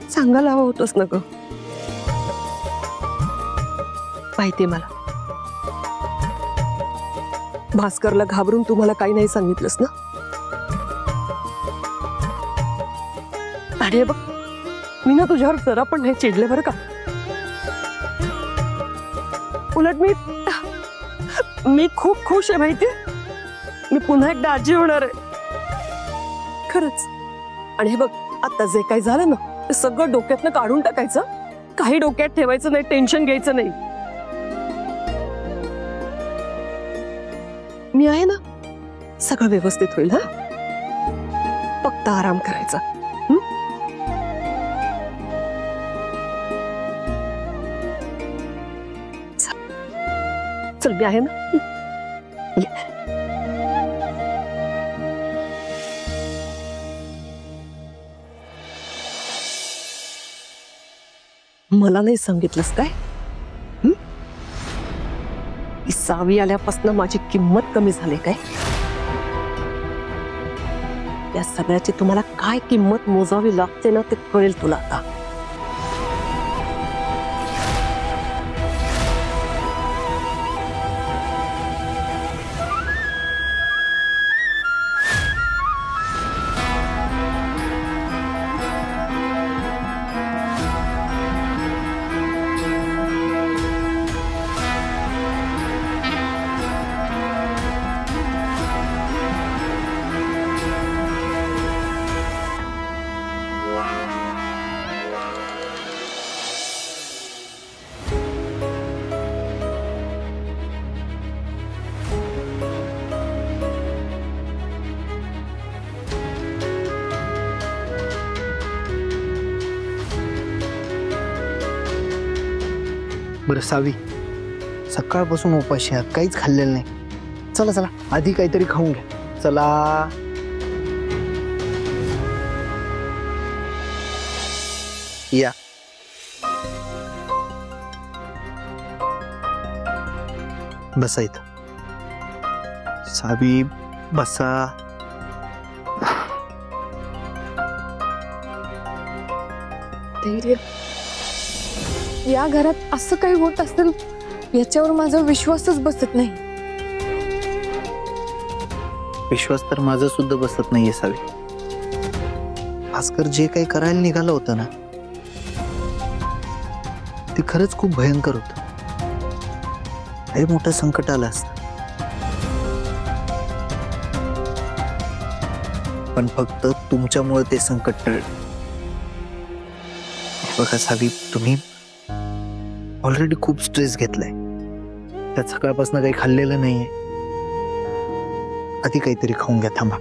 सांगायला हवं होतंस ना ग. माहितीये मला, भास्करला घाबरून तुम्हाला काही नाही सांगितलंस ना. आणि बघ, मी ना तुझ्यावर जरा पण नाही चिडले बरं का. उलट मी खूप खुश आहे माहितीये. मी पुन्हा एकदा आजी होणार आहे खरंच. आणि हे बघ, आता जे काही झालं ना ते सगळं डोक्यातनं काढून टाकायचं. काही डोक्यात ठेवायचं नाही, टेन्शन घ्यायचं नाही. मी आहे ना, सगळं व्यवस्थित होईल. हा, फक्त आराम करायचा. चल, मी आहे ना. मला नाही सांगितलंस काय? सावी आल्यापासून माझी किंमत कमी झाली काय? या सगळ्याची तुम्हाला काय किंमत मोजावी लागते ना, ते कळेल तुला आता. बरं सावी, सकाळपासून उपाशी आहात, काहीच खाल्लेलं नाही. चला चला, आधी काहीतरी खाऊन घ्या. चला. या. बसा इथं. सावी, बसा. या घरात असं काही होत असेल याच्यावर माझा विश्वासच बसत नाही. विश्वास तर माझा सुद्धा बसत नाहीये सावी. भास्कर जे काही करायला निघालं होतं ना, ते खरंच खूप भयंकर होतं. लय मोठं संकट आलं असतं. पण फक्त तुमच्यामुळे ते संकट टळलं. बघा सावी, तुम्ही ऑलरेडी खूप स्ट्रेस घेतलाय. त्यात सकाळपासून काही खाल्लेलं नाहीये. आधी काहीतरी खाऊन घ्या. थांबा.